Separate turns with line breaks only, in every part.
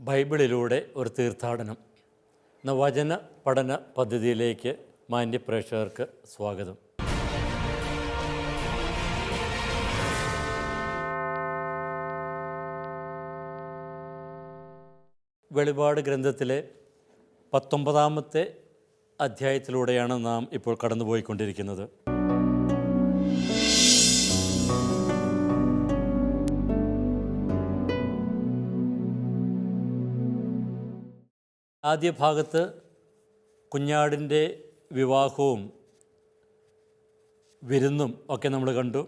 ബൈബിളിലൂടെ ഒരു തീർത്ഥാടനം എന്ന വചന പഠന പദ്ധതിയിലേക്ക് മാന്യ പ്രേക്ഷകർക്ക് സ്വാഗതം. വെളിപാട് ഗ്രന്ഥത്തിലെ 19-ാമത്തെ അധ്യായത്തിലൂടെയാണ് നാം ഇപ്പോൾ കടന്നുപോയിക്കൊണ്ടിരിക്കുന്നത്. ആദ്യ ഭാഗത്ത് കുഞ്ഞാടിൻ്റെ വിവാഹവും വിരുന്നും ഒക്കെ നമ്മൾ കണ്ടു.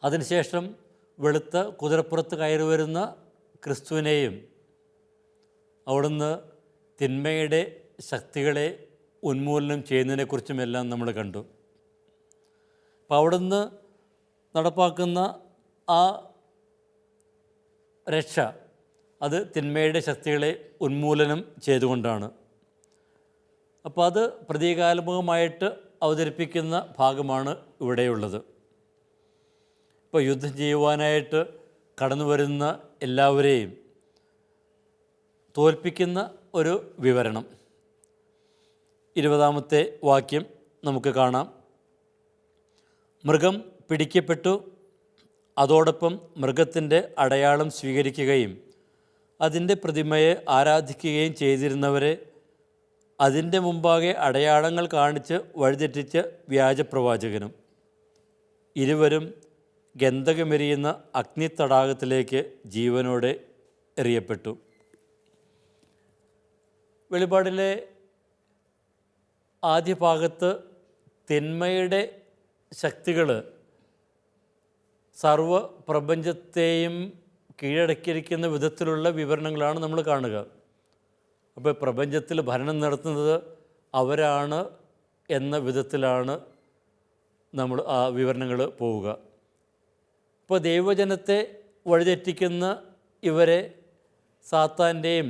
അതിനുശേഷം വെളുത്ത കുതിരപ്പുറത്ത് കയറി വരുന്ന ക്രിസ്തുവിനെയും അവിടുന്ന് തിന്മയുടെ ശക്തികളെ ഉന്മൂലനം ചെയ്യുന്നതിനെക്കുറിച്ചുമെല്ലാം നമ്മൾ കണ്ടു. അപ്പോൾ അവിടുന്ന് നടപ്പാക്കുന്ന ആ രക്ഷ അത് തിന്മയുടെ ശക്തികളെ ഉന്മൂലനം ചെയ്തുകൊണ്ടാണ്. അപ്പോൾ അത് പ്രതീകാത്മകമായിട്ട് അവതരിപ്പിക്കുന്ന ഭാഗമാണ് ഇവിടെയുള്ളത്. ഇപ്പോൾ യുദ്ധം ചെയ്യുവാനായിട്ട് കടന്നു വരുന്ന എല്ലാവരെയും തോൽപ്പിക്കുന്ന ഒരു വിവരണം. 20-ാമത്തെ വാക്യം നമുക്ക് കാണാം. മൃഗം പിടിക്കപ്പെട്ടു, അതോടൊപ്പം മൃഗത്തിൻ്റെ അടയാളം സ്വീകരിക്കുകയും അതിൻ്റെ പ്രതിമയെ ആരാധിക്കുകയും ചെയ്തിരുന്നവരെ അതിൻ്റെ മുമ്പാകെ അടയാളങ്ങൾ കാണിച്ച് വഴിതെറ്റിച്ച് വ്യാജപ്രവാചകനും. ഇരുവരും ഗന്ധകമെരിയുന്ന അഗ്നിത്തടാകത്തിലേക്ക് ജീവനോടെ എറിയപ്പെട്ടു. വെളിപാടിലെ ആദ്യ ഭാഗത്ത് തിന്മയുടെ ശക്തികൾ സർവ പ്രപഞ്ചത്തെയും കീഴടക്കിയിരിക്കുന്ന വിധത്തിലുള്ള വിവരണങ്ങളാണ് നമ്മൾ കാണുക. അപ്പോൾ പ്രപഞ്ചത്തിൽ ഭരണം നടത്തുന്നത് അവരാണ് എന്ന വിധത്തിലാണ് നമ്മൾ ആ വിവരണങ്ങൾ പോവുക. ഇപ്പോൾ ദൈവജനത്തെ വഴിതെറ്റിക്കുന്ന ഇവരെ സാത്താൻ്റെയും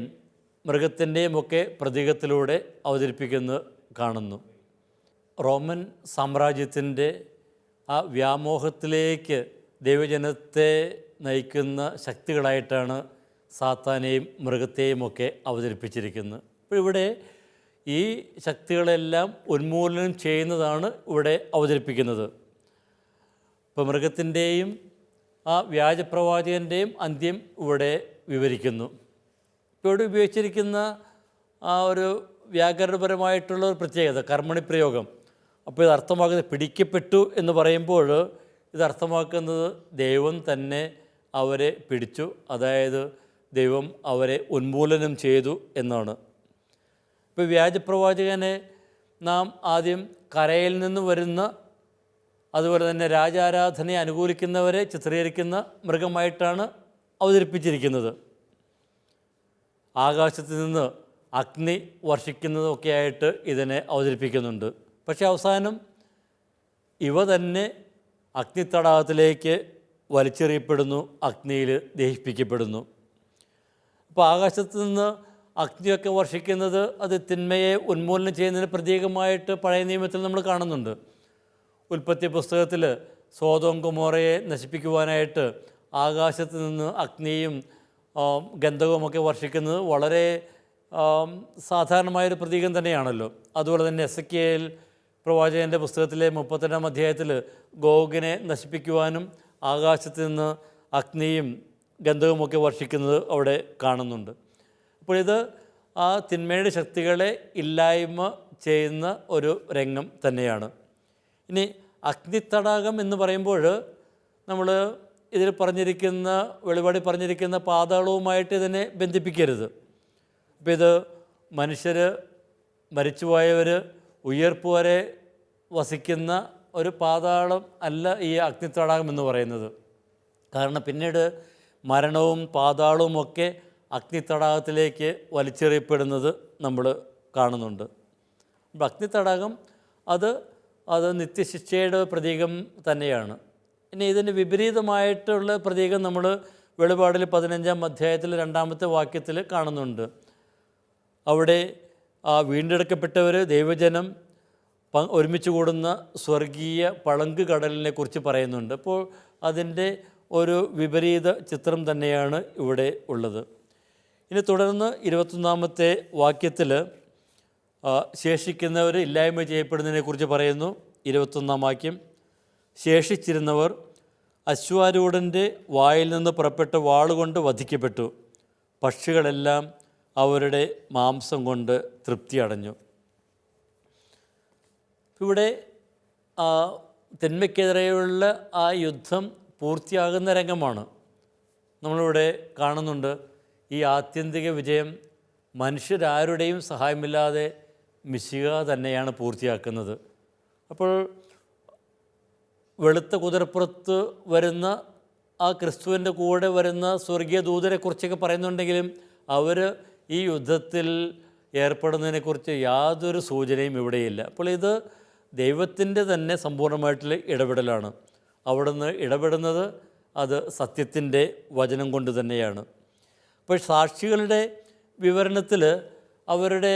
മൃഗത്തിൻ്റെയും ഒക്കെ പ്രതീകത്തിലൂടെ അവതരിപ്പിക്കുന്നത് കാണുന്നു. റോമൻ സാമ്രാജ്യത്തിൻ്റെ ആ വ്യാമോഹത്തിലേക്ക് ദൈവജനത്തെ നയിക്കുന്ന ശക്തികളായിട്ടാണ് സാത്താനെയും മൃഗത്തെയും ഒക്കെ അവതരിപ്പിച്ചിരിക്കുന്നത്. അപ്പോൾ ഇവിടെ ഈ ശക്തികളെല്ലാം ഉന്മൂലനം ചെയ്യുന്നതാണ് ഇവിടെ അവതരിപ്പിക്കുന്നത്. ഇപ്പോൾ മൃഗത്തിൻ്റെയും ആ വ്യാജപ്രവാചകൻ്റെയും അന്ത്യം ഇവിടെ വിവരിക്കുന്നു. ഇപ്പോൾ ഇവിടെ ഉപയോഗിച്ചിരിക്കുന്ന ആ ഒരു വ്യാകരണപരമായിട്ടുള്ള ഒരു പ്രത്യേകത കർമ്മണി പ്രയോഗം. അപ്പോൾ ഇത് അർത്ഥമാക്കുന്നത് പിടിക്കപ്പെട്ടു എന്ന് പറയുമ്പോൾ ഇത് അർത്ഥമാക്കുന്നത് ദൈവം തന്നെ അവരെ പിടിച്ചു, അതായത് ദൈവം അവരെ ഉന്മൂലനം ചെയ്തു എന്നാണ്. ഇപ്പോൾ വ്യാജപ്രവാചകനെ നാം ആദ്യം കരയിൽ നിന്ന് വരുന്ന, അതുപോലെ തന്നെ രാജാരാധനയെ അനുകൂലിക്കുന്നവരെ ചിത്രീകരിക്കുന്ന മൃഗമായിട്ടാണ് അവതരിപ്പിച്ചിരിക്കുന്നത്. ആകാശത്ത് നിന്ന് അഗ്നി വർഷിക്കുന്നതൊക്കെ ആയിട്ട് ഇതിനെ അവതരിപ്പിക്കുന്നുണ്ട്. പക്ഷേ അവസാനം ഇവ തന്നെ അഗ്നിത്തടാകത്തിലേക്ക് വലിച്ചെറിയപ്പെടുന്നു, അഗ്നിയിൽ ദഹിപ്പിക്കപ്പെടുന്നു. അപ്പോൾ ആകാശത്ത് നിന്ന് അഗ്നിയൊക്കെ വർഷിക്കുന്നത് അത് തിന്മയെ ഉന്മൂലനം ചെയ്യുന്നതിന് പ്രതീകമായിട്ട് പഴയ നിയമത്തിൽ നമ്മൾ കാണുന്നുണ്ട്. ഉൽപ്പത്തി പുസ്തകത്തിൽ സോദോം ഗൊമോറയെ നശിപ്പിക്കുവാനായിട്ട് ആകാശത്ത് നിന്ന് അഗ്നിയും ഗന്ധകവുമൊക്കെ വർഷിക്കുന്നത് വളരെ സാധാരണമായൊരു പ്രതീകം തന്നെയാണല്ലോ. അതുപോലെ തന്നെ എസെക്കിയേൽ പ്രവാചകൻ്റെ പുസ്തകത്തിലെ 32-ാം അധ്യായത്തിൽ ഗോഗിനെ നശിപ്പിക്കുവാനും ആകാശത്ത് നിന്ന് അഗ്നിയും ഗന്ധകവുമൊക്കെ വർഷിക്കുന്നത് അവിടെ കാണുന്നുണ്ട്. അപ്പോൾ ഇത് ആ തിന്മയുടെ ശക്തികളെ ഇല്ലായ്മ ചെയ്യുന്ന ഒരു രംഗം തന്നെയാണ്. ഇനി അഗ്നിത്തടാകം എന്ന് പറയുമ്പോൾ നമ്മൾ ഇതിൽ പറഞ്ഞിരിക്കുന്ന വെളിപാടിൽ പറഞ്ഞിരിക്കുന്ന പാതാളവുമായിട്ട് ഇതിനെ ബന്ധിപ്പിക്കരുത്. അപ്പോൾ ഇത് മനുഷ്യർ, മരിച്ചുപോയവർ, ഉയർപ്പ് വരെ വസിക്കുന്ന ഒരു പാതാളം അല്ല ഈ അഗ്നിത്തടാകം എന്ന് പറയുന്നത്. കാരണം പിന്നീട് മരണവും പാതാളവും ഒക്കെ അഗ്നിത്തടാകത്തിലേക്ക് വലിച്ചെറിയപ്പെടുന്നത് നമ്മൾ കാണുന്നുണ്ട്. അപ്പോൾ അഗ്നിത്തടാകം അത് നിത്യശിക്ഷയുടെ പ്രതീകം തന്നെയാണ്. ഇനി ഇതിന് വിപരീതമായിട്ടുള്ള പ്രതീകം നമ്മൾ വെളിപാടിൽ 15-ാം അധ്യായത്തിൽ 2-ാമത്തെ വാക്യത്തിൽ കാണുന്നുണ്ട്. അവിടെ ആ വീണ്ടെടുക്കപ്പെട്ടവർ, ദൈവജനം ഒരുമിച്ച് കൂടുന്ന സ്വർഗീയ പളങ്ക് കടലിനെ കുറിച്ച് പറയുന്നുണ്ട്. അപ്പോൾ അതിൻ്റെ ഒരു വിപരീത ചിത്രം തന്നെയാണ് ഇവിടെ ഉള്ളത്. ഇനി തുടർന്ന് 21-ാമത്തെ വാക്യത്തിൽ ശേഷിക്കുന്നവർ ഇല്ലായ്മ ചെയ്യപ്പെടുന്നതിനെക്കുറിച്ച് പറയുന്നു. 21-ാം വാക്യം, ശേഷിച്ചിരുന്നവർ അശ്വാരൂഢൻ്റെ വായിൽ നിന്ന് പുറപ്പെട്ട വാളുകൊണ്ട് വധിക്കപ്പെട്ടു. പക്ഷികളെല്ലാം അവരുടെ മാംസം കൊണ്ട് തൃപ്തി അടഞ്ഞു. ഇവിടെ തിന്മയ്ക്കെതിരെയുള്ള ആ യുദ്ധം പൂർത്തിയാകുന്ന രംഗമാണ് നമ്മളിവിടെ കാണുന്നുണ്ട്. ഈ ആത്യന്തിക വിജയം മനുഷ്യരാരുടെയും സഹായമില്ലാതെ മിശിഹ തന്നെയാണ് പൂർത്തിയാക്കുന്നത്. അപ്പോൾ വെളുത്ത കുതിരപ്പുറത്ത് വരുന്ന ആ ക്രിസ്തുവിൻ്റെ കൂടെ വരുന്ന സ്വർഗീയ ദൂതരെക്കുറിച്ചൊക്കെ പറയുന്നുണ്ടെങ്കിലും അവർ ഈ യുദ്ധത്തിൽ ഏർപ്പെടുന്നതിനെക്കുറിച്ച് യാതൊരു സൂചനയും ഇവിടെയില്ല. അപ്പോൾ ഇത് ദൈവത്തിൻ്റെ തന്നെ സമ്പൂർണ്ണമായിട്ടുള്ള ഇടപെടലാണ്. അവിടുന്ന് ഇടപെടുന്നത് അത് സത്യത്തിൻ്റെ വചനം കൊണ്ട് തന്നെയാണ്. അപ്പോൾ സാക്ഷികളുടെ വിവരണത്തിൽ അവരുടെ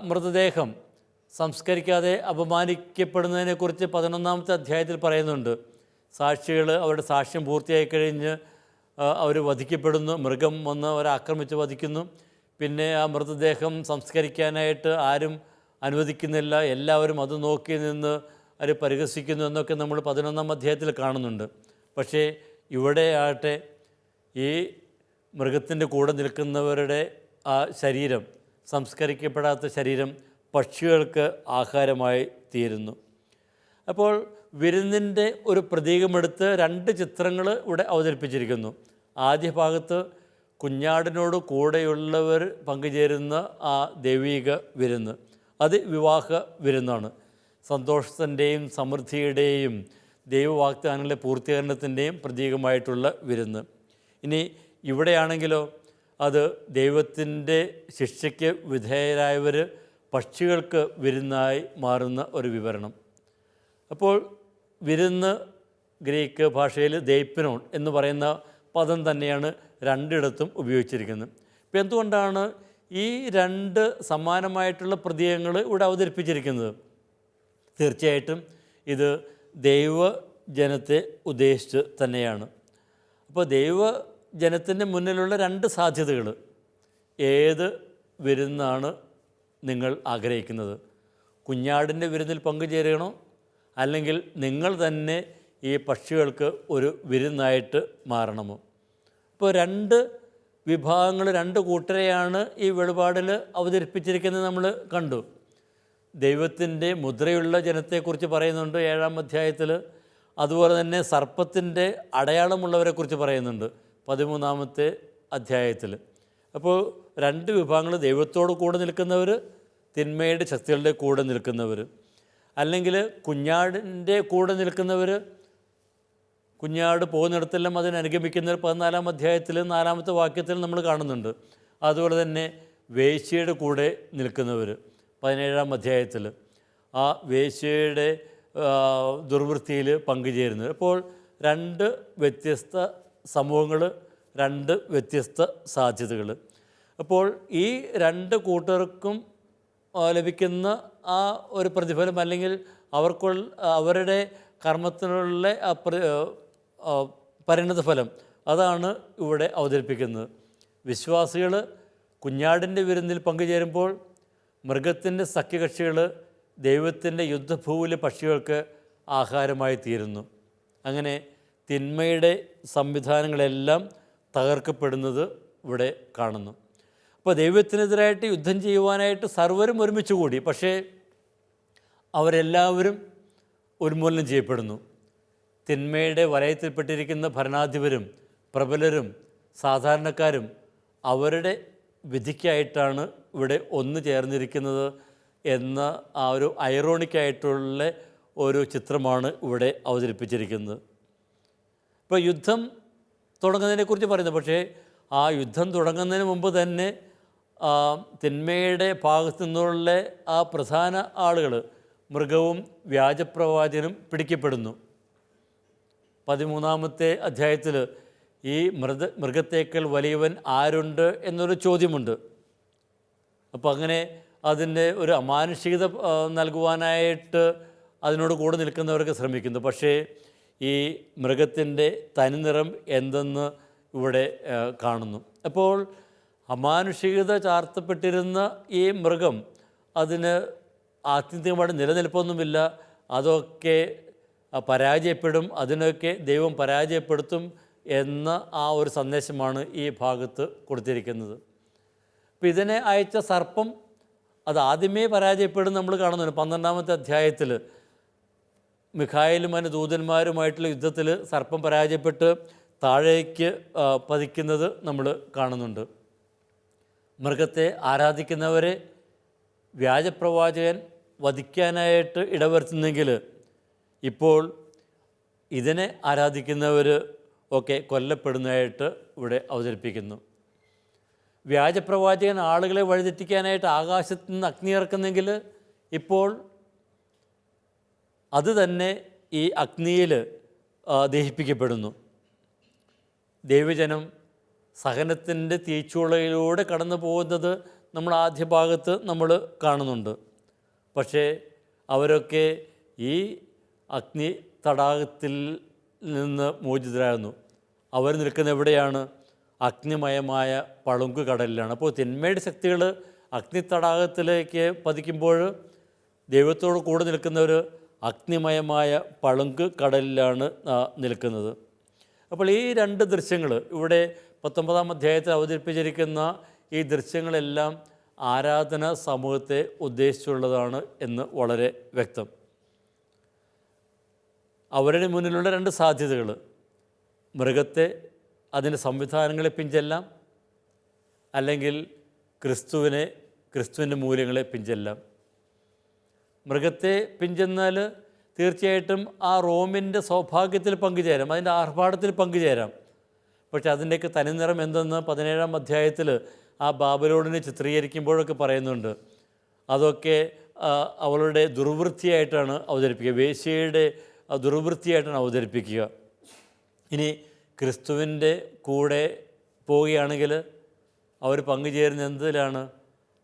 മൃതദേഹം സംസ്കരിക്കാതെ അപമാനിക്കപ്പെടുന്നതിനെക്കുറിച്ച് 11-ാമത്തെ അധ്യായത്തിൽ പറയുന്നുണ്ട്. സാക്ഷികൾ അവരുടെ സാക്ഷ്യം പൂർത്തിയായി കഴിഞ്ഞ് അവർ വധിക്കപ്പെടുന്നു. മൃഗം വന്ന് അവരെ ആക്രമിച്ച് വധിക്കുന്നു. പിന്നെ ആ മൃതദേഹം സംസ്കരിക്കാനായിട്ട് ആരും അനുവദിക്കുന്നില്ല. എല്ലാവരും അത് നോക്കി നിന്ന് അവർ പരിഹസിക്കുന്നു എന്നൊക്കെ നമ്മൾ 11-ാം അധ്യായത്തിൽ കാണുന്നുണ്ട്. പക്ഷേ ഇവിടെ ആകട്ടെ ഈ മൃഗത്തിൻ്റെ കൂടെ നിൽക്കുന്നവരുടെ ആ ശരീരം, സംസ്കരിക്കപ്പെടാത്ത ശരീരം പക്ഷികൾക്ക് ആഹാരമായി തീരുന്നു. അപ്പോൾ വിരുന്നിൻ്റെ ഒരു പ്രതീകമെടുത്ത് 2 ചിത്രങ്ങൾ ഇവിടെ അവതരിപ്പിച്ചിരിക്കുന്നു. ആദ്യ ഭാഗത്ത് കുഞ്ഞാടിനോട് കൂടെയുള്ളവർ പങ്കുചേരുന്ന ആ ദൈവിക വിരുന്ന്, അത് വിവാഹ വിരുന്നാണ്. സന്തോഷത്തിൻ്റെയും സമൃദ്ധിയുടെയും ദൈവവാഗ്ദാനങ്ങളുടെ പൂർത്തീകരണത്തിൻ്റെയും പ്രതീകമായിട്ടുള്ള വിരുന്ന്. ഇനി ഇവിടെയാണെങ്കിലോ അത് ദൈവത്തിൻ്റെ ശിക്ഷയ്ക്ക് വിധേയരായവർ പക്ഷികൾക്ക് വിരുന്നായി മാറുന്ന ഒരു വിവരണം. അപ്പോൾ വിരുന്ന് ഗ്രീക്ക് ഭാഷയിൽ ദൈപ്നോൺ എന്ന് പറയുന്ന പദം തന്നെയാണ് 2 ഉപയോഗിച്ചിരിക്കുന്നത്. ഇപ്പോൾ എന്തുകൊണ്ടാണ് ഈ 2 സമാനമായിട്ടുള്ള പ്രതീകങ്ങൾ ഇവിടെ അവതരിപ്പിച്ചിരിക്കുന്നത്? തീർച്ചയായിട്ടും ഇത് ദൈവജനത്തെ ഉദ്ദേശിച്ച് തന്നെയാണ്. അപ്പോൾ ദൈവജനത്തിൻ്റെ മുന്നിലുള്ള 2 സാധ്യതകൾ. ഏത് വിരുന്നാണ് നിങ്ങൾ ആഗ്രഹിക്കുന്നത്? കുഞ്ഞാടിൻ്റെ വിരുന്നിൽ പങ്കുചേരണോ, അല്ലെങ്കിൽ നിങ്ങൾ തന്നെ ഈ പക്ഷികൾക്ക് ഒരു വിരുന്നായിട്ട് മാറണമോ? ഇപ്പോൾ 2 വിഭാഗങ്ങൾ, 2 കൂട്ടരെയാണ് ഈ വെളിപാടിൽ അവതരിപ്പിച്ചിരിക്കുന്നത് നമ്മൾ കണ്ടു. ദൈവത്തിൻ്റെ മുദ്രയുള്ള ജനത്തെക്കുറിച്ച് പറയുന്നുണ്ട് 7-ാം അധ്യായത്തിൽ. അതുപോലെ തന്നെ സർപ്പത്തിൻ്റെ അടയാളമുള്ളവരെക്കുറിച്ച് പറയുന്നുണ്ട് 13-ാമത്തെ അധ്യായത്തിൽ. അപ്പോൾ 2 വിഭാഗങ്ങൾ, ദൈവത്തോട് കൂടെ നിൽക്കുന്നവർ, തിന്മയുടെ ശക്തികളുടെ കൂടെ നിൽക്കുന്നവർ. അല്ലെങ്കിൽ കുഞ്ഞാടിൻ്റെ കൂടെ നിൽക്കുന്നവർ, കുഞ്ഞാട് പോകുന്നിടത്തെല്ലാം അതിനെ അനുഗമിക്കുന്നവർ 14-ാം അധ്യായത്തിൽ 4-ാമത്തെ വാക്യത്തിൽ നമ്മൾ കാണുന്നുണ്ട്. അതുപോലെ തന്നെ വേശ്യയുടെ കൂടെ നിൽക്കുന്നവർ 17-ാം അധ്യായത്തിൽ, ആ വേശ്യയുടെ ദുർവൃത്തിയിൽ പങ്കുചേരുന്നവർ. അപ്പോൾ 2 വ്യത്യസ്ത സമൂഹങ്ങൾ, 2 വ്യത്യസ്ത സാധ്യതകൾ. അപ്പോൾ ഈ 2 കൂട്ടർക്കും ലഭിക്കുന്ന ആ ഒരു പ്രതിഫലം, അല്ലെങ്കിൽ അവരുടെ കർമ്മത്തിനുള്ള പരിണതഫലം, അതാണ് ഇവിടെ അവതരിപ്പിക്കുന്നത്. വിശ്വാസികൾ കുഞ്ഞാടിൻ്റെ വിരുന്നിൽ പങ്കുചേരുമ്പോൾ മൃഗത്തിൻ്റെ സഖ്യകക്ഷികൾ ദൈവത്തിൻ്റെ യുദ്ധഭൂവിലെ പക്ഷികൾക്ക് ആഹാരമായി തീരുന്നു. അങ്ങനെ തിന്മയുടെ സംവിധാനങ്ങളെല്ലാം തകർക്കപ്പെടുന്നത് ഇവിടെ കാണുന്നു. അപ്പോൾ ദൈവത്തിനെതിരായിട്ട് യുദ്ധം ചെയ്യുവാനായിട്ട് സർവ്വരും ഒരുമിച്ച് കൂടി. പക്ഷേ അവരെല്ലാവരും ഉന്മൂലനം ചെയ്യപ്പെടുന്നു. തിന്മയുടെ വലയത്തിൽപ്പെട്ടിരിക്കുന്ന ഭരണാധിപരും പ്രബലരും സാധാരണക്കാരും അവരുടെ വിധിക്കായിട്ടാണ് ഇവിടെ ഒന്നു ചേർന്നിരിക്കുന്നത് എന്ന ആ ഒരു ഐറോണിക്കായിട്ടുള്ള ഒരു ചിത്രമാണ് ഇവിടെ അവതരിപ്പിച്ചിരിക്കുന്നത്. ഇപ്പോൾ യുദ്ധം തുടങ്ങുന്നതിനെക്കുറിച്ച് പറയുന്നത്, പക്ഷേ ആ യുദ്ധം തുടങ്ങുന്നതിന് മുമ്പ് തന്നെ തിന്മയുടെ ഭാഗത്തു നിന്നുള്ള ആ പ്രധാന ആളുകൾ, മൃഗവും വ്യാജപ്രവാചകനും പിടിക്കപ്പെടുന്നു. 13-ാമത്തെ അധ്യായത്തിൽ ഈ മൃഗത്തേക്കാൾ വലിയവൻ ആരുണ്ട് എന്നൊരു ചോദ്യമുണ്ട്. അപ്പോൾ അങ്ങനെ അതിൻ്റെ ഒരു അമാനുഷികത നൽകുവാനായിട്ട് അതിനോട് കൂടെ നിൽക്കുന്നവർക്ക് ശ്രമിക്കുന്നു. പക്ഷേ ഈ മൃഗത്തിൻ്റെ തനിനിറം എന്തെന്ന് ഇവിടെ കാണുന്നു. അപ്പോൾ അമാനുഷികത ചാർത്തപ്പെട്ടിരുന്ന ഈ മൃഗം അതിന് ആത്യന്തികമായിട്ട് നിലനിൽപ്പൊന്നുമില്ല, അതൊക്കെ പരാജയപ്പെടും, അതിനൊക്കെ ദൈവം പരാജയപ്പെടുത്തും എന്ന ആ ഒരു സന്ദേശമാണ് ഈ ഭാഗത്ത് കൊടുത്തിരിക്കുന്നത്. അപ്പോൾ ഇതിനെ അയച്ച സർപ്പം അത് ആദ്യമേ പരാജയപ്പെടും നമ്മൾ കാണുന്നുണ്ട്. 12-ാമത്തെ അധ്യായത്തിൽ മിഖായേലും അതിൻ്റെ ദൂതന്മാരുമായിട്ടുള്ള യുദ്ധത്തിൽ സർപ്പം പരാജയപ്പെട്ട് താഴേക്ക് പതിക്കുന്നത് നമ്മൾ കാണുന്നുണ്ട്. മൃഗത്തെ ആരാധിക്കുന്നവരെ വ്യാജപ്രവാചകൻ വധിക്കാനായിട്ട് ഇടവരുത്തുന്നെങ്കിൽ ഇപ്പോൾ ഇതിനെ ആരാധിക്കുന്നവർ ഒക്കെ കൊല്ലപ്പെടുന്നതായിട്ട് ഇവിടെ അവതരിപ്പിക്കുന്നു. വ്യാജപ്രവാചകൻ ആളുകളെ വഴിതെറ്റിക്കാനായിട്ട് ആകാശത്ത് നിന്ന് അഗ്നി ഇറക്കുന്നെങ്കിൽ ഇപ്പോൾ അത് തന്നെ ഈ അഗ്നിയിൽ ദഹിപ്പിക്കപ്പെടുന്നു. ദൈവജനം സഹനത്തിൻ്റെ തീച്ചൂളയിലൂടെ കടന്നു പോകുന്നത് നമ്മൾ ആദ്യ ഭാഗത്ത് നമ്മൾ കാണുന്നുണ്ട്. പക്ഷേ അവരൊക്കെ ഈ അഗ്നി തടാകത്തിൽ നിന്ന് മോചിതരാകുന്നു. അവർ നിൽക്കുന്ന എവിടെയാണ്? അഗ്നിമയമായ പളുങ്ക് കടലിലാണ്. അപ്പോൾ തിന്മയുടെ ശക്തികൾ അഗ്നി തടാകത്തിലേക്ക് പതിക്കുമ്പോൾ ദൈവത്തോട് കൂടെ നിൽക്കുന്നവർ അഗ്നിമയമായ പളുങ്ക് കടലിലാണ് നിൽക്കുന്നത്. അപ്പോൾ ഈ രണ്ട് ദൃശ്യങ്ങൾ ഇവിടെ 19-ാം അധ്യായത്തിൽ അവതരിപ്പിച്ചിരിക്കുന്ന ഈ ദൃശ്യങ്ങളെല്ലാം ആരാധന സമൂഹത്തെ ഉദ്ദേശിച്ചുള്ളതാണ് എന്ന് വളരെ വ്യക്തം. അവരുടെ മുന്നിലുള്ള രണ്ട് സാധ്യതകൾ: മൃഗത്തെ, അതിൻ്റെ സംവിധാനങ്ങളെ പിഞ്ചെല്ലാം, അല്ലെങ്കിൽ ക്രിസ്തുവിനെ, ക്രിസ്തുവിൻ്റെ മൂല്യങ്ങളെ പിഞ്ചെല്ലാം. മൃഗത്തെ പിഞ്ചെന്നാൽ തീർച്ചയായിട്ടും ആ റോമിൻ്റെ സൗഭാഗ്യത്തിൽ പങ്കുചേരാം, അതിൻ്റെ ആർഭാടത്തിൽ പങ്കുചേരാം. പക്ഷെ അതിൻ്റെയൊക്കെ തനിനിറം എന്തെന്ന് 17-ാം അധ്യായത്തിൽ ആ ബാബിലോണിനെ ചിത്രീകരിക്കുമ്പോഴൊക്കെ പറയുന്നുണ്ട്. അതൊക്കെ അവളുടെ ദുർവൃത്തിയായിട്ടാണ് അവതരിപ്പിക്കുക, വേശ്യയുടെ ദുർവൃത്തിയായിട്ടാണ് അവതരിപ്പിക്കുക. ഇനി ക്രിസ്തുവിൻ്റെ കൂടെ പോവുകയാണെങ്കിൽ അവർ പങ്കുചേരുന്ന എന്തിലാണ്?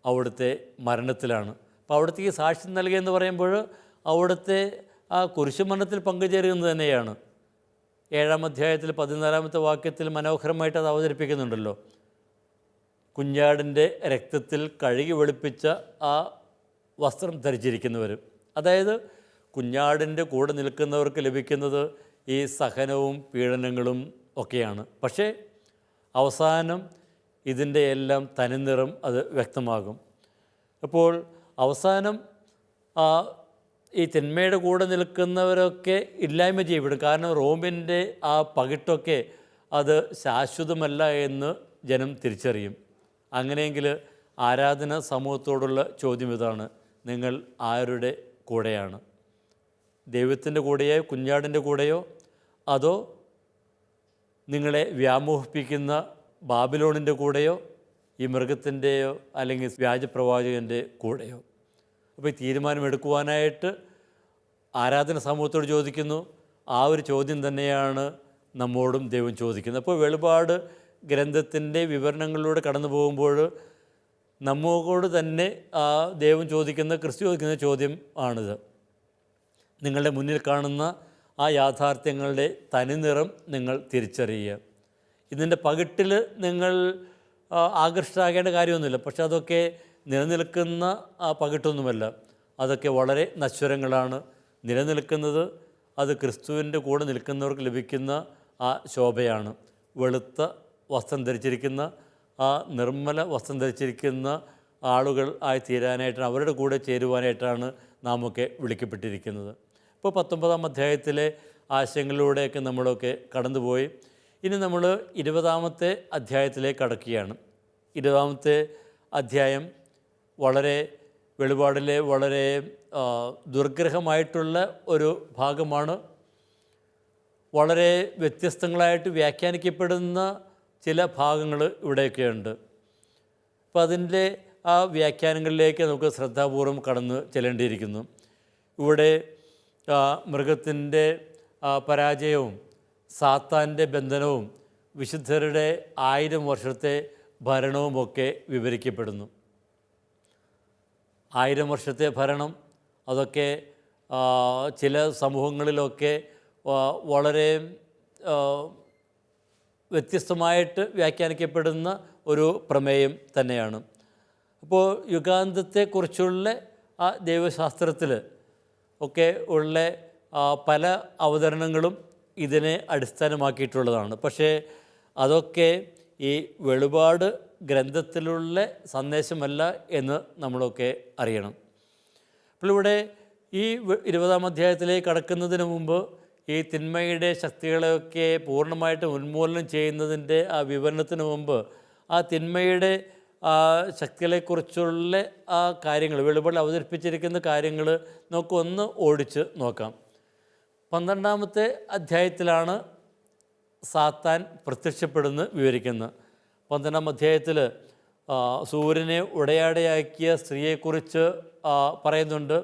അവിടുത്തെ മരണത്തിലാണ്. അപ്പോൾ അവിടുത്തേക്ക് സാക്ഷ്യം നൽകുകയെന്ന് പറയുമ്പോൾ അവിടുത്തെ ആ കുരിശുമരണത്തിൽ പങ്കുചേരുന്നത് തന്നെയാണ്. 7-ാം അധ്യായത്തിൽ 14-ാമത്തെ വാക്യത്തിൽ മനോഹരമായിട്ട് അത് അവതരിപ്പിക്കുന്നുണ്ടല്ലോ. കുഞ്ഞാടിൻ്റെ രക്തത്തിൽ കഴുകി വെളുപ്പിച്ച ആ വസ്ത്രം ധരിച്ചിരിക്കുന്നവർ, അതായത് കുഞ്ഞാടിൻ്റെ കൂടെ നിൽക്കുന്നവർക്ക് ലഭിക്കുന്നത് ഈ സഹനവും പീഡനങ്ങളും ഒക്കെയാണ്. പക്ഷേ അവസാനം ഇതിൻ്റെ എല്ലാം തനിനിറം അത് വ്യക്തമാകും. അപ്പോൾ അവസാനം ഈ തിന്മയുടെ കൂടെ നിൽക്കുന്നവരൊക്കെ ഇല്ലായ്മ ചെയ്യപ്പെടും. കാരണം റോമിൻ്റെ ആ പകിട്ടൊക്കെ അത് ശാശ്വതമല്ല എന്ന് ജനം തിരിച്ചറിയും. അങ്ങനെയെങ്കിൽ ആരാധന സമൂഹത്തോടുള്ള ചോദ്യം ഇതാണ്: നിങ്ങൾ ആരുടെ കൂടെയാണ്? ദൈവത്തിൻ്റെ കൂടെയോ കുഞ്ഞാടിൻ്റെ കൂടെയോ, അതോ നിങ്ങളെ വ്യാമോഹിപ്പിക്കുന്ന ബാബിലോണിൻ്റെ കൂടെയോ, ഈ മൃഗത്തിൻ്റെയോ അല്ലെങ്കിൽ വ്യാജപ്രവാചകൻ്റെ കൂടെയോ? അപ്പോൾ ഈ തീരുമാനമെടുക്കുവാനായിട്ട് ആരാധന സമൂഹത്തോട് ചോദിക്കുന്നു. ആ ഒരു ചോദ്യം തന്നെയാണ് നമ്മോടും ദൈവം ചോദിക്കുന്നത്. അപ്പോൾ വെളിപാട് ഗ്രന്ഥത്തിൻ്റെ വിവരണങ്ങളിലൂടെ കടന്നു പോകുമ്പോൾ നമ്മോട് തന്നെ ദൈവം ചോദിക്കുന്ന, ക്രിസ്തു ചോദിക്കുന്ന ചോദ്യം ആണിത്. നിങ്ങളുടെ മുന്നിൽ കാണുന്ന ആ യാഥാർത്ഥ്യങ്ങളുടെ തനിനിറം നിങ്ങൾ തിരിച്ചറിയുക. ഇതിൻ്റെ പകിട്ടിൽ നിങ്ങൾ ആകർഷകരാകേണ്ട കാര്യമൊന്നുമില്ല. പക്ഷെ അതൊക്കെ നിലനിൽക്കുന്ന ആ പകിട്ടൊന്നുമല്ല. അതൊക്കെ വളരെ നശ്വരങ്ങളാണ്. നിലനിൽക്കുന്നത് അത് ക്രിസ്തുവിൻ്റെ കൂടെ നിൽക്കുന്നവർക്ക് ലഭിക്കുന്ന ആ ശോഭയാണ്. വെളുത്ത വസ്ത്രം ധരിച്ചിരിക്കുന്ന, ആ നിർമ്മല വസ്ത്രം ധരിച്ചിരിക്കുന്ന ആളുകൾ ആയി തീരാനായിട്ടാണ്, അവരുടെ കൂടെ ചേരുവാനായിട്ടാണ് നാമൊക്കെ വിളിക്കപ്പെട്ടിരിക്കുന്നത്. ഇപ്പോൾ 19-ാം അധ്യായത്തിലെ ആശയങ്ങളിലൂടെയൊക്കെ നമ്മളൊക്കെ കടന്നുപോയി. ഇനി നമ്മൾ 20-ാമത്തെ അധ്യായത്തിലേക്ക് കടക്കുകയാണ്. 20-ാമത്തെ അധ്യായം വളരെ വെളിപാടിലെ വളരെ ദുർഗ്രഹമായിട്ടുള്ള ഒരു ഭാഗമാണ്. വളരെ വ്യത്യസ്തങ്ങളായിട്ട് വ്യാഖ്യാനിക്കപ്പെടുന്ന ചില ഭാഗങ്ങൾ ഇവിടെയൊക്കെയുണ്ട്. അപ്പോൾ അതിൻ്റെ ആ വ്യാഖ്യാനങ്ങളിലേക്ക് നമുക്ക് ശ്രദ്ധാപൂർവം കടന്ന് ചെല്ലേണ്ടിയിരിക്കുന്നു. ഇവിടെ മൃഗത്തിൻ്റെ പരാജയവും സാത്താൻ്റെ ബന്ധനവും വിശുദ്ധരുടെ 1000 വർഷത്തെ ഭരണവുമൊക്കെ വിവരിക്കപ്പെടുന്നു. 1000 വർഷത്തെ ഭരണം അതൊക്കെ ചില സമൂഹങ്ങളിലൊക്കെ വളരെ വ്യത്യസ്തമായിട്ട് വ്യാഖ്യാനിക്കപ്പെടുന്ന ഒരു പ്രമേയം തന്നെയാണ്. അപ്പോൾ യുഗാന്തത്തെക്കുറിച്ചുള്ള ആ ദൈവശാസ്ത്രത്തിൽ ഒക്കെ ഉള്ള പല അവതരണങ്ങളും ഇതിനെ അടിസ്ഥാനമാക്കിയിട്ടുള്ളതാണ്. പക്ഷേ അതൊക്കെ ഈ വെളിപാട് ഗ്രന്ഥത്തിലുള്ള സന്ദേശമല്ല എന്ന് നമ്മളൊക്കെ അറിയണം. അപ്പോൾ ഇവിടെ ഈ 20-ാം അധ്യായത്തിലേക്ക് കടക്കുന്നതിന് മുമ്പ് ഈ തിന്മയുടെ ശക്തികളെയൊക്കെ പൂർണ്ണമായിട്ട് ഉന്മൂലനം ചെയ്യുന്നതിൻ്റെ ആ വിവരണത്തിന് മുമ്പ് ആ തിന്മയുടെ ശക്തികളെക്കുറിച്ചുള്ള ആ കാര്യങ്ങൾ വെളിപാടിൽ അവതരിപ്പിച്ചിരിക്കുന്ന കാര്യങ്ങൾ നമുക്കൊന്ന് ഓടിച്ച് നോക്കാം. 12-ാമത്തെ അധ്യായത്തിലാണ് സാത്താൻ പ്രത്യക്ഷപ്പെടുന്നത് വിവരിക്കുന്നത്. 12-ാം അധ്യായത്തിൽ സൂര്യനെ ഉടയാടയാക്കിയ സ്ത്രീയെക്കുറിച്ച് പറയുന്നുണ്ട്.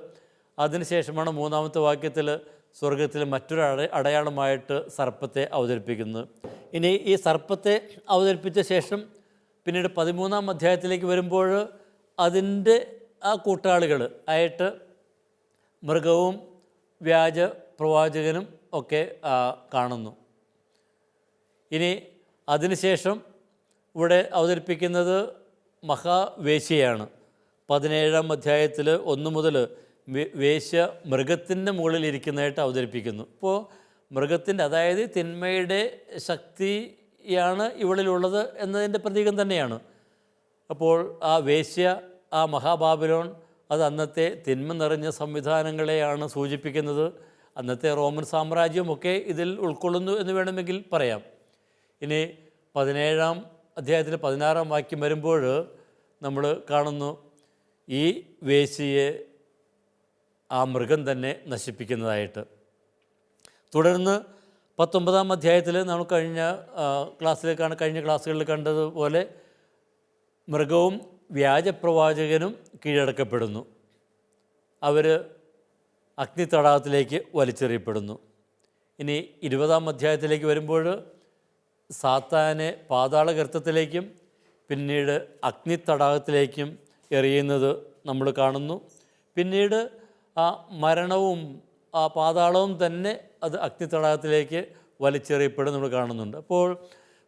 അതിനുശേഷമാണ് 3-ാമത്തെ വാക്യത്തിൽ സ്വർഗത്തിൽ മറ്റൊരു അടയാളമായിട്ട് സർപ്പത്തെ അവതരിപ്പിക്കുന്നത്. ഇനി ഈ സർപ്പത്തെ അവതരിപ്പിച്ച ശേഷം പിന്നീട് 13-ാം അധ്യായത്തിലേക്ക് വരുമ്പോൾ അതിൻ്റെ ആ കൂട്ടാളികൾ ആയിട്ട് മൃഗവും വ്യാജ പ്രവാചകനും ഒക്കെ കാണുന്നു. ഇനി അതിനുശേഷം ഇവിടെ അവതരിപ്പിക്കുന്നത് മഹാവേശ്യയാണ്. 17-ാം അധ്യായത്തിൽ 1 മുതൽ വേശ്യ മൃഗത്തിൻ്റെ മുകളിൽ ഇരിക്കുന്നതായിട്ട് അവതരിപ്പിക്കുന്നു. ഇപ്പോൾ മൃഗത്തിൻ്റെ, അതായത് തിന്മയുടെ ശക്തിയാണ് ഇവളിലുള്ളത് എന്നതിൻ്റെ പ്രതീകം തന്നെയാണ്. അപ്പോൾ ആ വേശ്യ, ആ മഹാബാബിലോൺ, അത് അന്നത്തെ തിന്മ നിറഞ്ഞ സംവിധാനങ്ങളെയാണ് സൂചിപ്പിക്കുന്നത്. അന്നത്തെ റോമൻ സാമ്രാജ്യമൊക്കെ ഇതിൽ ഉൾക്കൊള്ളുന്നു എന്ന് വേണമെങ്കിൽ പറയാം. ഇനി 17-ാം അധ്യായത്തിൽ 16-ാം വാക്യം വരുമ്പോൾ നമ്മൾ കാണുന്നു ഈ വേശ്യയെ ആ മൃഗം തന്നെ നശിപ്പിക്കുന്നതായിട്ട്. തുടർന്ന് 19-ാം അധ്യായത്തിൽ നമ്മൾ കഴിഞ്ഞ ക്ലാസ്സുകളിൽ കണ്ടതുപോലെ മൃഗവും വ്യാജപ്രവാചകനും കീഴടക്കപ്പെടുന്നു. അവർ അഗ്നിത്തടാകത്തിലേക്ക് വലിച്ചെറിയപ്പെടുന്നു. ഇനി 20-ാം അധ്യായത്തിലേക്ക് വരുമ്പോൾ സാത്താനെ പാതാളഗർത്തത്തിലേക്കും പിന്നീട് അഗ്നിത്തടാകത്തിലേക്കും എറിയുന്നത് നമ്മൾ കാണുന്നു. പിന്നീട് ആ മരണവും ആ പാതാളവും തന്നെ അത് അഗ്നിത്തടാകത്തിലേക്ക് വലിച്ചെറിയപ്പെടും നമ്മൾ കാണുന്നുണ്ട്. അപ്പോൾ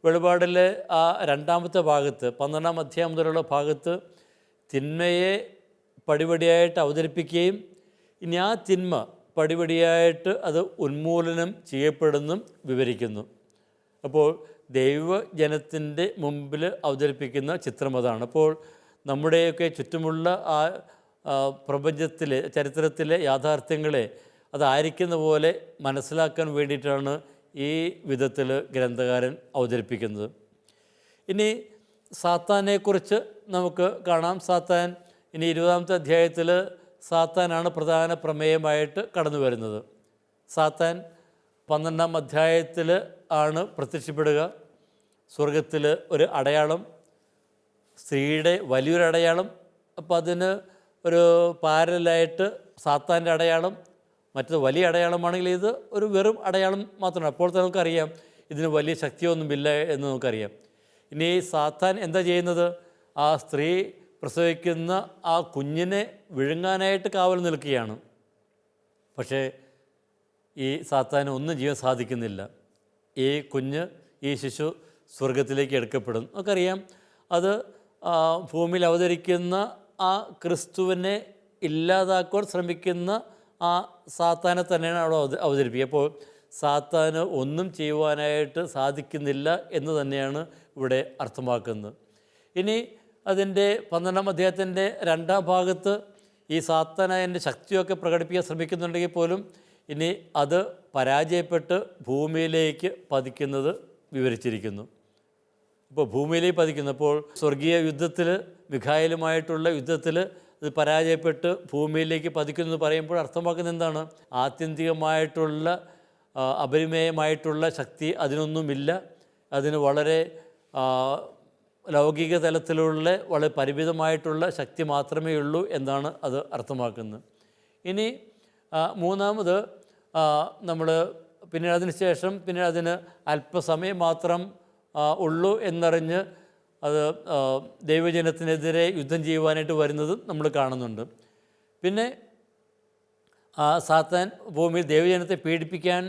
വെളിപാടിലെ ആ 2-ാമത്തെ ഭാഗത്ത് 12-ാം അധ്യായം മുതലുള്ള ഭാഗത്ത് തിന്മയെ പടിപടിയായിട്ട് അവതരിപ്പിക്കുകയും ഇനി ആ തിന്മ പടിപടിയായിട്ട് അത് ഉന്മൂലനം ചെയ്യപ്പെടുന്നും വിവരിക്കുന്നു. അപ്പോൾ ദൈവജനത്തിൻ്റെ മുമ്പിൽ അവതരിപ്പിക്കുന്ന ചിത്രം അതാണ്. അപ്പോൾ നമ്മുടെയൊക്കെ ചുറ്റുമുള്ള ആ പ്രപഞ്ചത്തിലെ ചരിത്രത്തിലെ യാഥാർത്ഥ്യങ്ങളെ അതായിരിക്കുന്ന പോലെ മനസ്സിലാക്കാൻ വേണ്ടിയിട്ടാണ് ഈ വിധത്തിൽ ഗ്രന്ഥകാരൻ അവതരിപ്പിക്കുന്നത്. ഇനി സാത്താനെക്കുറിച്ച് നമുക്ക് കാണാം. സാത്താൻ ഇനി 20-ാമത്തെ അധ്യായത്തിൽ സാത്താനാണ് പ്രധാന പ്രമേയമായിട്ട് കടന്നു വരുന്നത്. സാത്താൻ 12-ാം അധ്യായത്തിൽ ആണ് പ്രത്യക്ഷപ്പെടുക. സ്വർഗത്തിൽ ഒരു അടയാളം, സ്ത്രീയുടെ വലിയൊരു അടയാളം. അപ്പോൾ അതിന് ഒരു പാരലായിട്ട് സാത്താൻ്റെ അടയാളം, മറ്റത് വലിയ അടയാളമാണെങ്കിൽ ഇത് ഒരു വെറും അടയാളം മാത്രമാണ്. അപ്പോൾ നമുക്കറിയാം ഇതിന് വലിയ ശക്തിയൊന്നുമില്ല എന്ന് നമുക്കറിയാം. ഇനി സാത്താൻ എന്താ ചെയ്യുന്നത്? ആ സ്ത്രീ പ്രസവിക്കുന്ന ആ കുഞ്ഞിനെ വിഴുങ്ങാനായിട്ട് കാവൽ നിൽക്കുകയാണ്. പക്ഷേ ഈ സാത്താന് ഒന്നും ചെയ്യാൻ സാധിക്കുന്നില്ല. ഈ കുഞ്ഞ്, ഈ ശിശു സ്വർഗത്തിലേക്ക് എടുക്കപ്പെടും. നമുക്കറിയാം അത് ഭൂമിയിൽ അവതരിക്കുന്ന ആ ക്രിസ്തുവിനെ ഇല്ലാതാക്കുവാൻ ശ്രമിക്കുന്ന ആ സാത്താനെ തന്നെയാണ് അവിടെ അവതരിപ്പിക്കുക. അപ്പോൾ സാത്താന് ഒന്നും ചെയ്യുവാനായിട്ട് സാധിക്കുന്നില്ല എന്ന് തന്നെയാണ് ഇവിടെ അർത്ഥമാക്കുന്നത്. ഇനി അതിൻ്റെ 12-ാം അധ്യായത്തിൻ്റെ 2-ാം ഭാഗത്ത് ഈ സാത്താനതിൻ്റെ ശക്തിയൊക്കെ പ്രകടിപ്പിക്കാൻ ശ്രമിക്കുന്നുണ്ടെങ്കിൽ പോലും ഇനി അത് പരാജയപ്പെട്ട് ഭൂമിയിലേക്ക് പതിക്കുന്നത് വിവരിച്ചിരിക്കുന്നു. ഇപ്പോൾ ഭൂമിയിലേക്ക് പതിക്കുന്നപ്പോൾ സ്വർഗീയ യുദ്ധത്തിൽ മിഖായേലുമായിട്ടുള്ള യുദ്ധത്തിൽ ഇത് പരാജയപ്പെട്ട് ഭൂമിയിലേക്ക് പതിക്കുന്നു പറയുമ്പോൾ അർത്ഥമാക്കുന്നത് എന്താണ്? ആത്യന്തികമായിട്ടുള്ള അപരിമേയമായിട്ടുള്ള ശക്തി അതിനൊന്നുമില്ല. അതിന് വളരെ ലൗകിക തലത്തിലുള്ള വളരെ പരിമിതമായിട്ടുള്ള ശക്തി മാത്രമേ ഉള്ളൂ എന്നാണ് അത് അർത്ഥമാക്കുന്നത്. ഇനി മൂന്നാമത് നമ്മൾ പിന്നീട് അതിന് ശേഷം പിന്നെ അതിന് അല്പസമയം മാത്രം ഉള്ളൂ എന്നറിഞ്ഞ് അത് ദൈവജനത്തിനെതിരെ യുദ്ധം ചെയ്യുവാനായിട്ട് വരുന്നതും നമ്മൾ കാണുന്നുണ്ട്. പിന്നെ സാത്താൻ ഭൂമിയിൽ ദൈവജനത്തെ പീഡിപ്പിക്കാൻ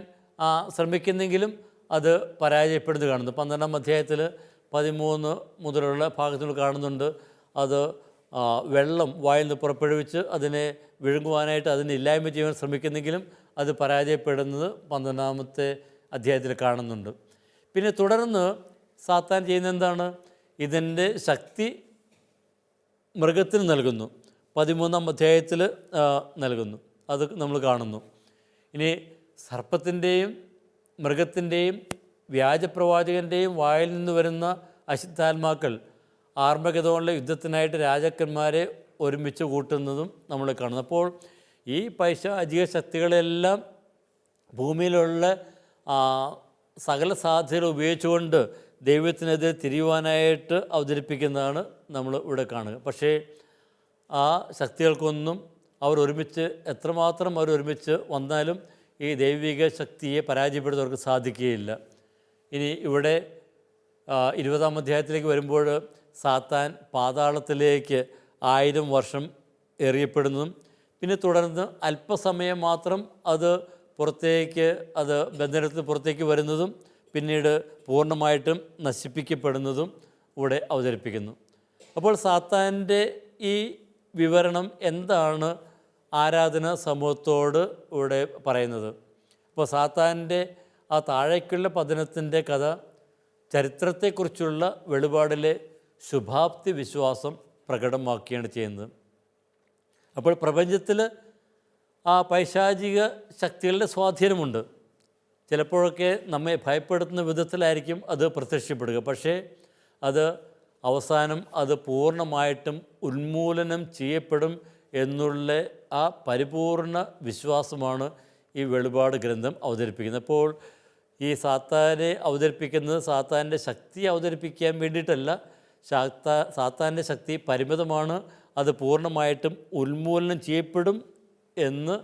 ശ്രമിക്കുന്നെങ്കിലും അത് പരാജയപ്പെടുന്നത് കാണുന്നു. 12-ാം അധ്യായത്തിൽ 13 മുതലുള്ള ഭാഗത്തിൽ കാണുന്നുണ്ട്. അത് വെള്ളം വായിൽ നിന്ന് പുറപ്പെടുവിച്ച് അതിനെ വിഴുങ്ങുവാനായിട്ട് അതിനെ ഇല്ലായ്മ ചെയ്യാൻ ശ്രമിക്കുന്നെങ്കിലും അത് പരാജയപ്പെടുന്നത് 12-ാമത്തെ അധ്യായത്തിൽ കാണുന്നുണ്ട്. പിന്നെ തുടർന്ന് സാത്താൻ ചെയ്യുന്ന എന്താണ്? ഇതിൻ്റെ ശക്തി മൃഗത്തിന് നൽകുന്നു. 13-ാം അധ്യായത്തിൽ നൽകുന്നു. അത് നമ്മൾ കാണുന്നു. ഇനി സർപ്പത്തിൻ്റെയും മൃഗത്തിൻ്റെയും വ്യാജപ്രവാചകൻ്റെയും വായിൽ നിന്ന് വരുന്ന അശുദ്ധാത്മാക്കൾ ആർമഗദോണിലെ യുദ്ധത്തിനായിട്ട് രാജാക്കന്മാരെ ഒരുമിച്ച് കൂട്ടുന്നതും നമ്മൾ കാണുന്നു. അപ്പോൾ ഈ പൈശാചിക ശക്തികളെല്ലാം ഭൂമിയിലുള്ള സകല സാധ്യതകൾ ഉപയോഗിച്ചുകൊണ്ട് ദൈവത്തിനെതിരെ തിരിയുവാനായിട്ട് അവതരിപ്പിക്കുന്നതാണ് നമ്മൾ ഇവിടെ കാണുക. പക്ഷേ ആ ശക്തികൾക്കൊന്നും അവർ ഒരുമിച്ച് എത്രമാത്രം അവർ ഒരുമിച്ച് വന്നാലും ഈ ദൈവിക ശക്തിയെ പരാജയപ്പെടുത്തുന്നവർക്ക് സാധിക്കുകയില്ല. ഇനി ഇവിടെ 20-ാം അധ്യായത്തിലേക്ക് വരുമ്പോൾ സാത്താൻ പാതാളത്തിലേക്ക് 1000 വർഷം എറിയപ്പെടുന്നതും പിന്നെ തുടർന്ന് അല്പസമയം മാത്രം അത് ബന്ധനത്തിൽ പുറത്തേക്ക് വരുന്നതും പിന്നീട് പൂർണ്ണമായിട്ടും നശിപ്പിക്കപ്പെടുന്നതും ഇവിടെ അവതരിപ്പിക്കുന്നു. അപ്പോൾ സാത്താൻ്റെ ഈ വിവരണം എന്താണ് ആരാധന സമൂഹത്തോട് ഇവിടെ പറയുന്നത്? അപ്പോൾ സാത്താൻ്റെ ആ താഴേക്കുള്ള പതനത്തിൻ്റെ കഥ ചരിത്രത്തെക്കുറിച്ചുള്ള വെളിപാടിലെ ശുഭാപ്തി വിശ്വാസം പ്രകടമാക്കുകയാണ് ചെയ്യുന്നത്. അപ്പോൾ പ്രപഞ്ചത്തിൽ ആ പൈശാചിക ശക്തികളുടെ സ്വാധീനമുണ്ട്. ചിലപ്പോഴൊക്കെ നമ്മെ ഭയപ്പെടുത്തുന്ന വിധത്തിലായിരിക്കും അത് പ്രത്യക്ഷപ്പെടുക. പക്ഷേ അത് അവസാനം അത് പൂർണ്ണമായിട്ടും ഉന്മൂലനം ചെയ്യപ്പെടും എന്നുള്ള ആ പരിപൂർണ വിശ്വാസമാണ് ഈ വെളിപാട് ഗ്രന്ഥം അവതരിപ്പിക്കുന്നത്. അപ്പോൾ ഈ സാത്താനെ അവതരിപ്പിക്കുന്നത് സാത്താൻ്റെ ശക്തി അവതരിപ്പിക്കാൻ വേണ്ടിയിട്ടല്ല. സാത്താൻ്റെ ശക്തി പരിമിതമാണ്, അത് പൂർണ്ണമായിട്ടും ഉന്മൂലനം ചെയ്യപ്പെടും എന്ന്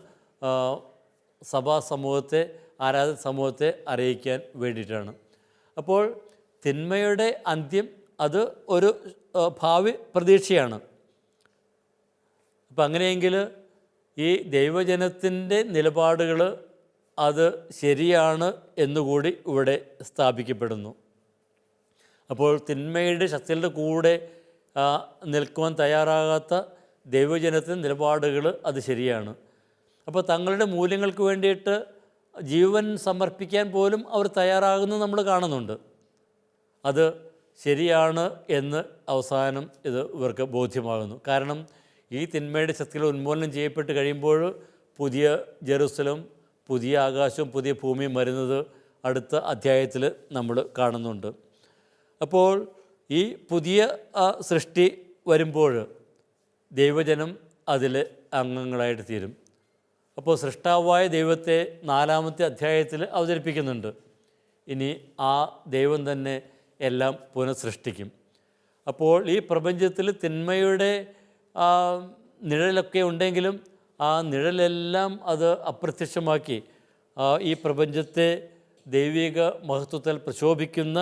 സഭാ സമൂഹത്തെ, ആരാധന സമൂഹത്തെ അറിയിക്കാൻ വേണ്ടിയിട്ടാണ്. അപ്പോൾ തിന്മയുടെ അന്ത്യം അത് ഒരു ഭാവി പ്രതീക്ഷയാണ്. അപ്പം അങ്ങനെയെങ്കിൽ ഈ ദൈവജനത്തിൻ്റെ നിലപാടുകൾ അത് ശരിയാണ് എന്നുകൂടി ഇവിടെ സ്ഥാപിക്കപ്പെടുന്നു. അപ്പോൾ തിന്മയുടെ ശക്തികളുടെ കൂടെ നിൽക്കുവാൻ തയ്യാറാകാത്ത ദൈവജനത്തിൻ്റെ നിലപാടുകൾ അത് ശരിയാണ്. അപ്പോൾ തങ്ങളുടെ മൂല്യങ്ങൾക്ക് വേണ്ടിയിട്ട് ജീവൻ സമർപ്പിക്കാൻ പോലും അവർ തയ്യാറാകുന്നത് നമ്മൾ കാണുന്നുണ്ട്. അത് ശരിയാണ് എന്ന് അവസാനം ഇത് ഇവർക്ക് ബോധ്യമാകുന്നു. കാരണം ഈ തിന്മയുടെ ശക്തികൾ ഉന്മൂലനം ചെയ്യപ്പെട്ട് കഴിയുമ്പോൾ പുതിയ ജെറുസലം, പുതിയ ആകാശവും പുതിയ ഭൂമിയും വരുന്നത് അടുത്ത അധ്യായത്തിൽ നമ്മൾ കാണുന്നുണ്ട്. അപ്പോൾ ഈ പുതിയ സൃഷ്ടി വരുമ്പോൾ ദൈവജനം അതിൽ അംഗങ്ങളായിട്ട് തീരും. അപ്പോൾ സൃഷ്ടാവായ ദൈവത്തെ 4-ാമത്തെ അധ്യായത്തിൽ അവതരിപ്പിക്കുന്നുണ്ട്. ഇനി ആ ദൈവം തന്നെ എല്ലാം പുനഃസൃഷ്ടിക്കും. അപ്പോൾ ഈ പ്രപഞ്ചത്തിൽ തിന്മയുടെ നിഴലൊക്കെ ഉണ്ടെങ്കിലും ആ നിഴലെല്ലാം അത് അപ്രത്യക്ഷമാക്കി ഈ പ്രപഞ്ചത്തെ ദൈവിക മഹത്വത്തിൽ പ്രശോഭിക്കുന്ന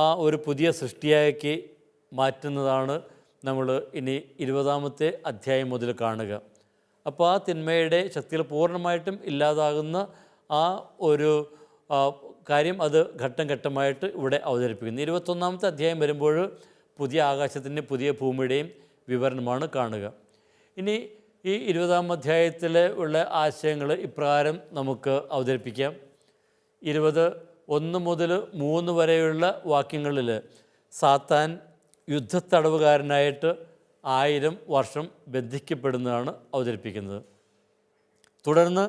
ആ ഒരു പുതിയ സൃഷ്ടിയാക്കി മാറ്റുന്നതാണ് നമ്മൾ ഇനി 20-ാമത്തെ അധ്യായം മുതൽ കാണുക. അപ്പോൾ ആ തിന്മയുടെ ശക്തികൾ പൂർണ്ണമായിട്ടും ഇല്ലാതാകുന്ന ആ ഒരു കാര്യം അത് ഘട്ടം ഘട്ടമായിട്ട് ഇവിടെ അവതരിപ്പിക്കുന്നു. 21-ാമത്തെ അധ്യായം വരുമ്പോൾ പുതിയ ആകാശത്തിൻ്റെ പുതിയ ഭൂമിയുടെയും വിവരണമാണ് കാണുക. ഇനി ഈ 20-ാം അധ്യായത്തിൽ ഉള്ള ആശയങ്ങൾ ഇപ്രകാരം നമുക്ക് അവതരിപ്പിക്കാം. 21 മുതൽ 3 വരെയുള്ള വാക്യങ്ങളിൽ സാത്താൻ യുദ്ധത്തടവുകാരനായിട്ട് 1000 വർഷം ബന്ധിക്കപ്പെടുന്നതാണ് അവതരിപ്പിക്കുന്നത്. തുടർന്ന്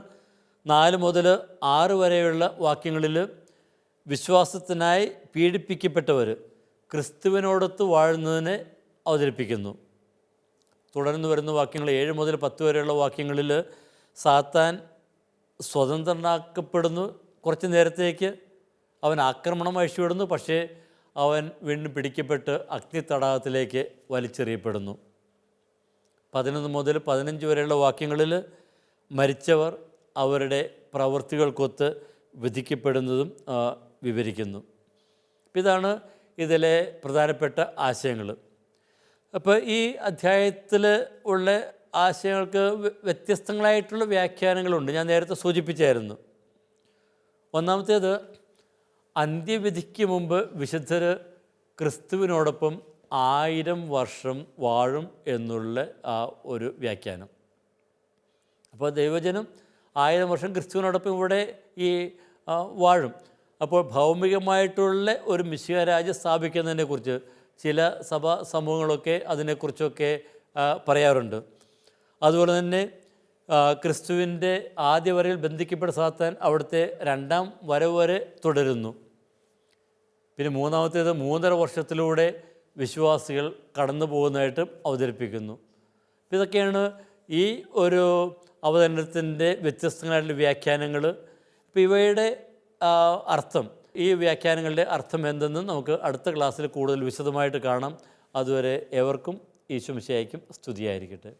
4 മുതൽ 6 വരെയുള്ള വാക്യങ്ങളിൽ വിശ്വാസത്തിനായി പീഡിപ്പിക്കപ്പെട്ടവർ ക്രിസ്തുവിനോടൊത്ത് വാഴുന്നതിനെ അവതരിപ്പിക്കുന്നു. തുടർന്ന് വരുന്ന വാക്യങ്ങൾ 7 മുതൽ 10 വരെയുള്ള വാക്യങ്ങളിൽ സാത്താൻ സ്വതന്ത്രനാക്കപ്പെടുന്നു. കുറച്ച് നേരത്തേക്ക് അവൻ ആക്രമണം അഴിച്ചുവിടുന്നു. പക്ഷേ അവൻ വീണ്ടും പിടിക്കപ്പെട്ട് അഗ്നിത്തടാകത്തിലേക്ക് വലിച്ചെറിയപ്പെടുന്നു. 11 മുതൽ 15 വരെയുള്ള വാക്യങ്ങളിൽ മരിച്ചവർ അവരുടെ പ്രവൃത്തികൾക്കൊത്ത് വിധിക്കപ്പെടുന്നതും വിവരിക്കുന്നു. ഇതാണ് ഇതിലെ പ്രധാനപ്പെട്ട ആശയങ്ങൾ. അപ്പോൾ ഈ അധ്യായത്തിൽ ഉള്ള ആശയങ്ങൾക്ക് വ്യത്യസ്തങ്ങളായിട്ടുള്ള വ്യാഖ്യാനങ്ങളുണ്ട്. ഞാൻ നേരത്തെ സൂചിപ്പിച്ചായിരുന്നു. ഒന്നാമത്തേത്, അന്ത്യവിധിക്ക് മുമ്പ് വിശുദ്ധർ ക്രിസ്തുവിനോടൊപ്പം 1000 വർഷം വാഴും എന്നുള്ള ആ ഒരു വ്യാഖ്യാനം. അപ്പോൾ ദൈവജനം 1000 വർഷം ക്രിസ്തുവിനോടൊപ്പം ഇവിടെ ഈ വാഴും. അപ്പോൾ ഭൗമികമായിട്ടുള്ള ഒരു മിശിഹ രാജ്യം സ്ഥാപിക്കുന്നതിനെക്കുറിച്ച് ചില സഭാ സമൂഹങ്ങളൊക്കെ അതിനെക്കുറിച്ചൊക്കെ പറയാറുണ്ട്. അതുപോലെ തന്നെ ക്രിസ്തുവിൻ്റെ ആദ്യ വരയിൽ ബന്ധിക്കപ്പെട്ട സാത്താൻ അവിടുത്തെ 2ാം വരവ് വരെ തുടരുന്നു. പിന്നെ മൂന്നാമത്തേത് 3.5 വർഷത്തിലൂടെ വിശ്വാസികൾ കടന്നു പോകുന്നതായിട്ടും അവതരിപ്പിക്കുന്നു. ഇതൊക്കെയാണ് ഈ ഒരു അവതരണത്തിൻ്റെ വ്യത്യസ്തങ്ങളായിട്ടുള്ള വ്യാഖ്യാനങ്ങൾ. ഇപ്പോൾ ഇവയുടെ അർത്ഥം, ഈ വ്യാഖ്യാനങ്ങളുടെ അർത്ഥം എന്തെന്ന് നമുക്ക് അടുത്ത ക്ലാസ്സിൽ കൂടുതൽ വിശദമായിട്ട് കാണാം. അതുവരെ ഏവർക്കും ഈശോ മിശിഹായ്ക്കും സ്തുതിയായിരിക്കട്ടെ.